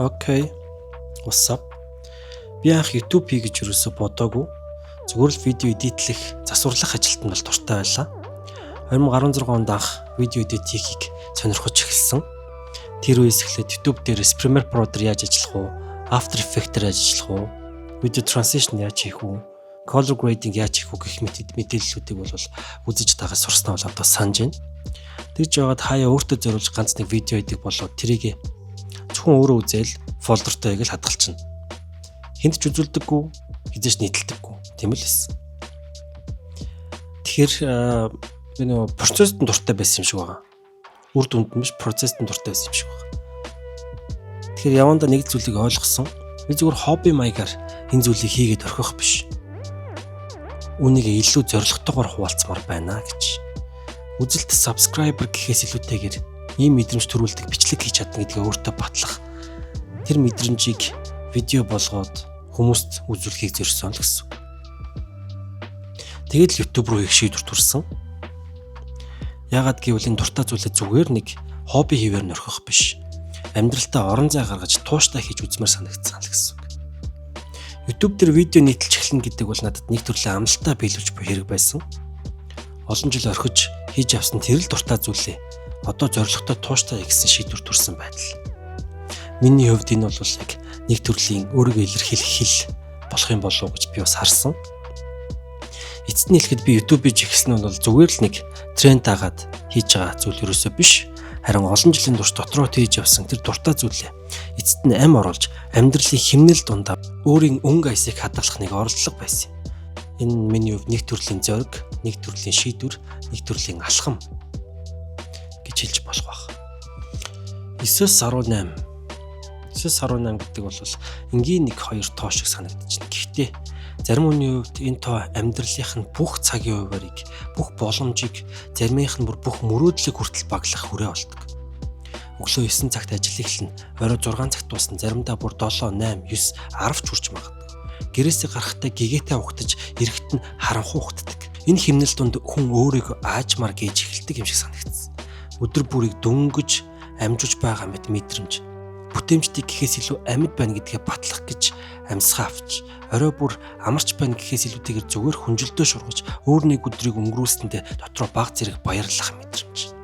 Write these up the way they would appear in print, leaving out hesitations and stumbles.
Окей. What's up? Би анх YouTube хий гэж юусоо бодоогүй. Зүгээр л видео эдитлэх, засварлах ажилд нь бол дуртай байлаа. 2016 онд анх видео эдит хийхийг сонирхож эхэлсэн. Тэр үеэс эхлээд YouTube дээрээс Premiere Pro дээр яаж ажиллах вэ? After Effects дээр ажиллах вэ? Video transition яаж хийх вэ? Color grading яаж хийх вэ гэх мэт мэдээллүүдийг бол үзэж тагаа сурснаа бол одоо санаж байна. Тэгж яваад хаяа өөртөө зориулж ганц нэг видео эдик болоод тэрийг зөвхөн өөрөө үзээл фолдертой яг л хадгалчихна. Хинт ч үзүүлдэггүй, хизээч нийтэлдэггүй. Тийм л эссэн. Тэгэхээр би нөгөө процессд дуртай байсан юм шиг байгаа. Үр дүнд нь биш процессд дуртай байсан юм шиг байгаа. Тэгэхээр явандаа нэг зүйлийг ойлгосон. Би зүгээр хобби маягаар энэ зүйлийг хийгээд орхих биш. Үүнийг илүү зорилготойгоор хуваалцмаар байна гэж. Үзэлт subscriber гэхээс илүүтэйгээр ийм мэдрэмж төрүүлдэг бичлэг хийж чадна гэдгээ өөртөө батлах. Тэр мэдрэмжийг видео болгоод хүмүүст үзүүлэхийг зорьсон л гэсэн. Тэгээд л YouTube руу их шийдвэр төрсөн. Яагаад гэвэл энэ дуртай зүйлээ зүгээр нэг хобби хийвэр нөрхөх биш. Амьдралтаа орон зай гаргаж тууштай хийж үзмээр санагдсан л гэсэн. YouTube дээр видео нийтэлж эхлэн гэдэг бол надад нэг төрлийн амлалтаа биелүүлж буй хэрэг байсан. Олон жил орхиж хийж авсан тэр л дуртай зүйлээ одоо зоригтой тууштай гэсэн шийдвэр төрсэн байдал. Миний хувьд энэ бол яг нэг төрлийн өөрийгөө илэрхийлэх хэл болох юм болов уу гэж би бас харсан. Эцэст нь хэлэхэд би YouTube-ийг жигсэн нь бол зүгээр л нэг тренд дагаад хийж байгаа зүйл ерөөсөө биш. Харин олон жилийн турш дотроо хийж явсан тэр дуртай зүйлээ эцэст нь ам оруулж амьдралын хэмнэл дундаа өөрийн өнгө аясыг хадгалах нэг оролдлого байсан. Энэ миний хувьд нэг төрлийн зориг, нэг төрлийн шийдвэр, нэг төрлийн алхам гэж хэлж болох байх. 9-18 гэдэг бол энгийн 1-2 тоо шиг санагдчихна. Гэхдээ зарим хүний хувьд энэ тоо амьдралынх нь бүх цагийн хуваарийг, бүх боломжийг, заримынх нь бүх мөрөөдлийг хүртэл баглах хүрээ болдог. Өглөө 9 цагт ажил эхэлнэ. Орой 6 цагт дуусна. Заримдаа бүр 7, 8, 9, 10 ч хүрч магадгүй. Гэрээсээ гарахдаа гэгээтэй угтаж, эрэхт нь харанхуй угтдаг. Энэ хэмнэл донд хүн өөрийгөө аажмаар гээж эхэлдэг юм шиг санагдсан. Өдөр бүрийг дөнгөж амжиж байгаа мэт мэдрэмж. Бүтээмжтэй гэхээс илүү амьд байна гэдгээ батлах гэж амьсгаа авч, орой бүр амарч байна гэхээс илүүтэйгээр зүгээр хүнжилтөө шургаж, өөр нэг өдрийг өнгөрүүлсэндээ дотроо баг зэрэг баярлах мэдрэмж.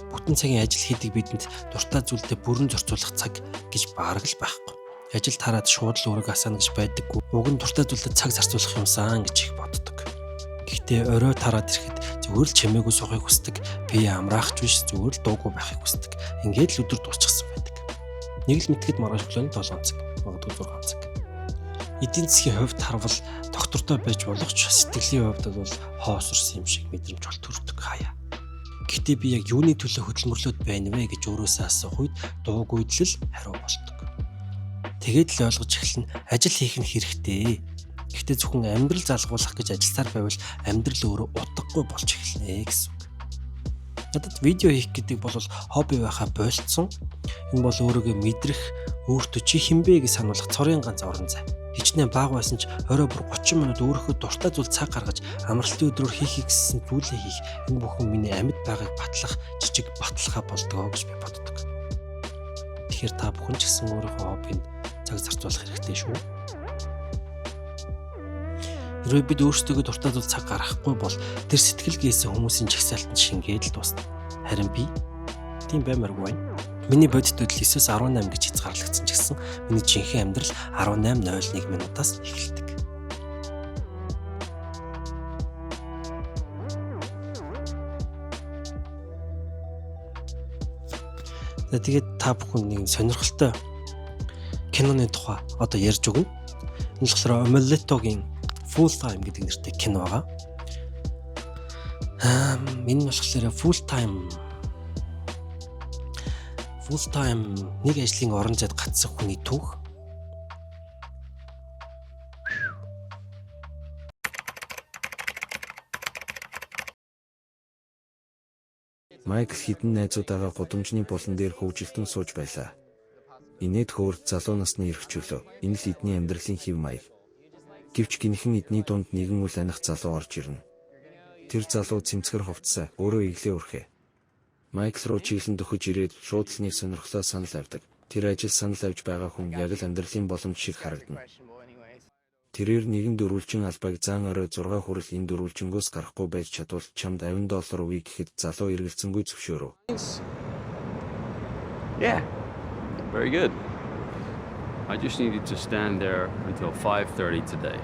Бүтэн цагийн ажил хийдэг бидэнд дуртай зүйлдээ бүрэн зорцуулах цаг гэж баараг л байхгүй. Ажил тараад шууд л өөрийгөө асаана гэж байдаггүй. Уг нь дуртай зүйлдээ цаг зарцуулах юмсан гэж их боддог. Гэхдээ орой тараад ирэхэд зүгээр л чимээгүй сухыг хүсдэг, би амраахч биш зүгээр л дуугүй байхыг хүсдэг. Ингээд л өдөр дуусчихсан байдаг. Нэг л мэтгэд маргааш өглөө 7 цаг, магадгүй 6 цаг. Эдийн засгийн хувьд харвал доктортой байж болох ч сэтгэлийн хувьд бол хоос урсан юм шиг мэдрэмж бол төрдөг хаяа. Гэхдээ би яг юуны төлөө хөдөлмөрлөд байна вэ гэж өөрөөсөө асуух үед дуугүй л хариу болдог. Тэгээд л ойлгож эхэлнэ ажил хийх нь хэрэгтэй. Гэхдээ зөвхөн амьдрал залгуулах гэж ажилласаар байвал амьдрал өөрөө утгагүй болж эхэлнэ гэсэн үг. Надад видео хийх гэдэг бол хобби байхаа болцсон. Энэ бол өөрийгөө мэдрэх, өөртөө чи хинбэ гэж сануулах цорын ганц орон зай. Хичнээн бага байсан ч орой бүр 30 минут өөрийнхөө дуртай зүйл цаг гаргаж амралтын өдрөөр хийхийг гэсэн зүйлээ хийх. Энэ бүхэн миний амьд байгааг батлах, жижиг баталгаа болдгоо гэж би боддог. Тэгэхээр та бүхэн ч гэсэн өөрийнхөө хоббинд цаг зарцуулах хэрэгтэй шүү. Хэрвээ бид өөрсдөө дуртай зүйл цаг гаргахгүй бол тэр сэтгэл гээсэн хүмүүсийн жагсаалтанд шингээд л дуусна. Харин би тийм баймааргүй байна. Миний бодит хөдөл 9-18 гэж хязгаарлагдсан ч гэсэн миний жинхэнэ амьдрал 18:01 минутаас эхэлдэг. Тэгээд та бүхэн нэг сонирхолтой киноны тухай одоо ярьж өгнө. Энэ болохоор Omeletto-гийн Full Time гэдэг нэртэй кино байгаа. Энэ болохоор Full Time нэг ажлын орон зайд гацсан хүний түүх. Майкл хідэн найзуудаагаа гудамжны булан дээр хөвжилтөн сууж байлаа. Инээд хөөрт залуу насны эрхчлөө. Энэ л эдний амьдралын хэв маяг. Гэвч гинхэн эдний дунд нэгэн үл аних залуу орж ирнэ. Тэр залуу цэмцгэр хувцсаа өөрөө иглээ өрхөө. Майкл руу чиглэн дөхөж ирээд шууд л нэг сонирхлоо санал авдаг. Тэр ажил санал авч байгаа хүн яг л амьдралын боломж шиг харагдана. Тэрээр нэгэн дөрвөлжин албаг зан орой 6 хүрэл энэ дөрвөлжингөөс гарахгүй байж чадвал чамд $50 өгье гэхэд залуу эргэлзэнгүй зөвшөөрөв. Yeah. Very good. I just needed to stand there until 5:30 today.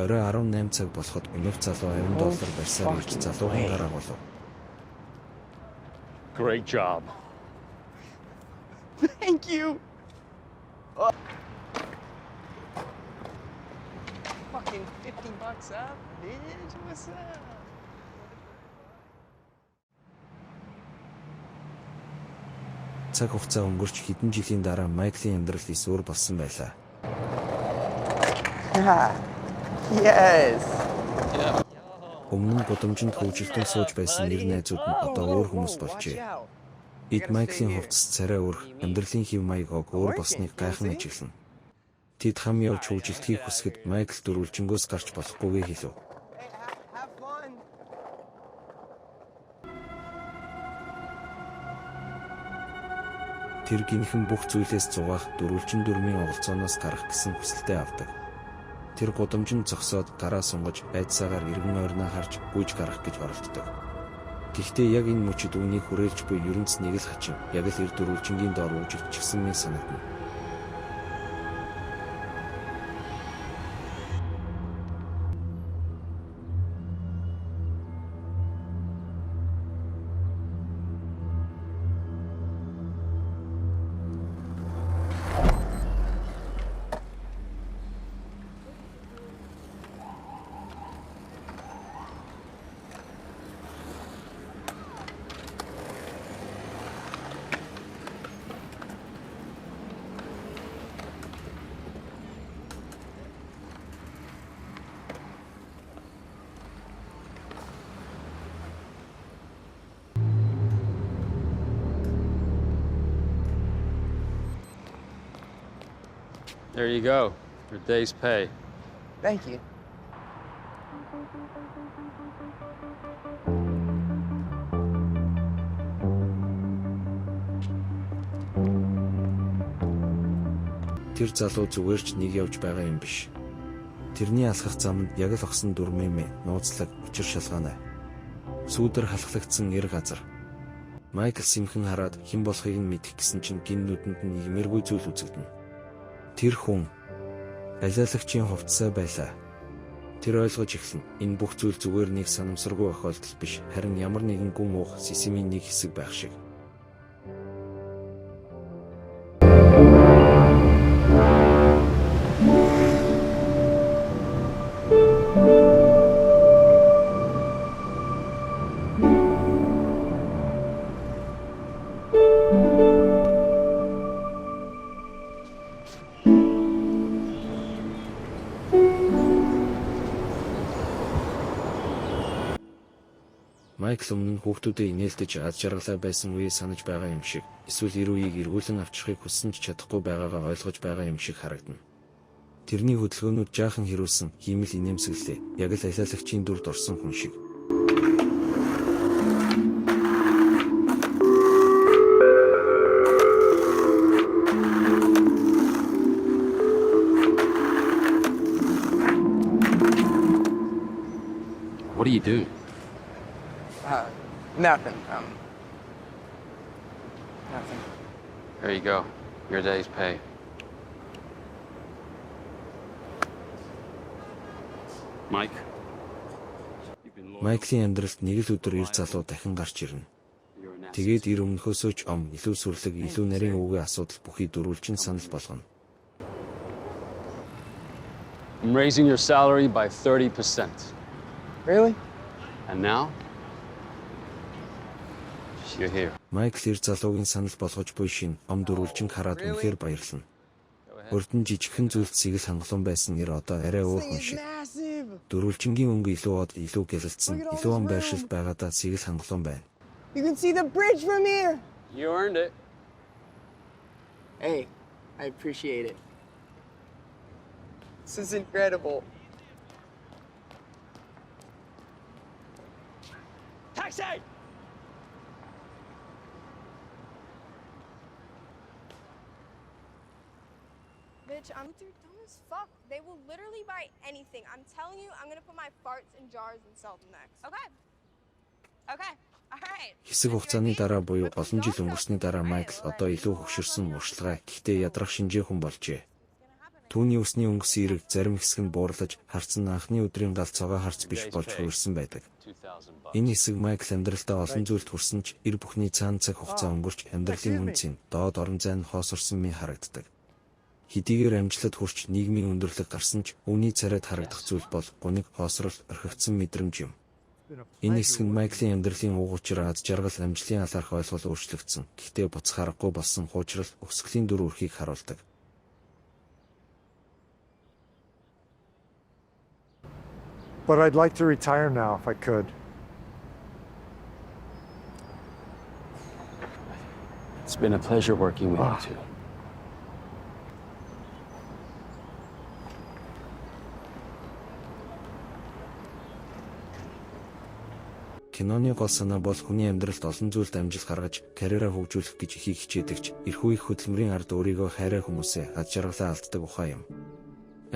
Орой 18 цаг болоход өнөөх залуу $50 барьсаар ирж залуугийн гараа болов. Great job. Thank you. Fucking $50 up, bitch. What's up? Цаг хугацаа өнгөрч хэдэн жилийн дараа Майклийн амьдрал эсвэр болсон байлаа. Yes. Өмнө нь гудамжинд хөгжилтөнд сууж байсан нэр найзууд нь одоо өөр хүмүүс болжээ. Эд Майклийн хувцас царай өрх, амьдралын хэв маяг өөр болсныг гайхан ажиглана. Тэд хам явж хөгжилтгийг хүсгэд Майкл дөрвөлжингөөс гарч болохгүйгээ хэлв. Have fun. Тэр гинхэн бүх зүйлээс зугаах дөрвөлжин дүрмийн оголцооноос гарах гэсэн хүсэлтэд авдаг. Тэр гудамжинд зогсоод гараа сунгаж айдсаагаар эргэн ойрноо харж гүйж гарах гэж оролддог. Гэхдээ яг энэ мөчид үүнийг хүрээлж буй ерөнц нэг л хачин яг л эр дөрвөлжингийн доор үжигдчихсэн мэт санагдана. There you go. Your day's pay. Thank you. Тэр залуу зүгээр ч нэг явж байгаа юм биш. Тэрний алхах замд яг л огсон дүрмэмэ, нууцлаг, учир шалгаанаа. Сүүдэр халахлагдсан эр газар. Майкл сэмхэн хараад хэн болохыг нь мэдэх гэсэн чинь гин нүдэнд нь иймэргүй зүйл үзэгдэнэ. Тэр хүн алиалагчийн хувцасаа байлаа. Тэр ойлгож эхлэн энэ бүх зүйл зүгээр нэг санамсаргүй охиолдол биш, харин ямар нэгэн гүн уух системийн нэг хэсэг байх шиг. Майкл өмнө нь хүүхдүүдэд инээлдэж аз жаргалаа байсан үеийг санаж байгаа юм шиг, эсвэл эр үеийг эргүүлэн авчрахыг хүссэн ч чадахгүй байгаагаа ойлгож байгаа юм шиг харагдана. Тэрний хөдөлгөөнүүд жаахан хэрүүлсэн, хиймэл инээмсэглээ. Яг л алиалагчийн дүрд орсон хүн шиг. What do you do? Nothing. Nothing. There you go. Your day's pay. Mike. Майклийн амьдралд нэг л өдөр эр залуу дахин гарч ирнэ. Тэгээд ир өмнөхөөсөө ч илүү сүрлэг, илүү нарийн үгийн асуудал бүхий дөрвөлжин санал болгоно. I'm raising your salary by 30%. Really? And now, you're here. Майкл ир залуугийн санал болгож буй шин дөрвөлжин хараад үнэхээр баярлана. Урд нь жижигхэн зүйлсийг л хангалуун байсан нэр одоо арай өөр хүн шиг. Дөрвөлжингийн өнгө илүү од, илүү гялалцсан, илүү байршилт байгаадаа сийг л хангалуун байна. You can see the bridge from here. You earned it. Hey, I appreciate it. This is incredible. Taxi! Bitch, they're dumb as fuck. They will literally buy anything. I'm telling you, I'm gonna put my farts in jars and sell them next. Okay. Okay. Alright. Хэсэг хугацааны дараа буюу олон жил өнгөрсний дараа Майкл одоо илүү хөгшөрсөн уршлагаа гэхдээ ядрах шинжээ хүн болжээ. Түүний өсний өнгөс ирэг зарим хэсэг нь буурлаж харцсан анхны өдрийн галцоогоо харц биш болж хувирсан байдаг. Энэ хэсэг Майкл амьдралдаа олон зүйлд хүрсэн ч эр бүхний цаана цаг хугацаа өнгөрч амьдралын үнцийн доод орон зай нь хоосорсон мэт харагддаг. Хэдийгээр амжилтад хүрч нийгмийн өндөрлөг гарсан ч үүний царайд харагдах зүйл бол гуниг хоосрол орхигдсон мэдрэмж юм. Энэ хэсэг нь Майклийн амьдралын уг учир аз жаргал амжилтын алаарх ойлголт өөрчлөгдсөн. Гэхдээ буцах аргагүй болсон хуучрал өсгөлийн дүр үрхийг харуулдаг. But I'd like to retire now if I could. It's been a pleasure working with you two. Киноны гол санаа бол хүний амьдралд олон зүйлд амжилт гаргаж, карьераа хөгжүүлэх гэж ихийг хичээдэгч, эрх үеих хөдөлмөрийн ард өөрийгөө хайраа хүмүүсээ аз жаргалаа алддаг ухаан юм.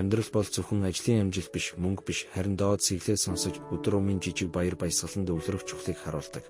Амьдрал бол зөвхөн ажлын амжилт биш, мөнгө биш, харин доод сэглээ сонсож, өдөр умын жижиг баяр баясгаланд өвлөрөх чухлыг харуулдаг.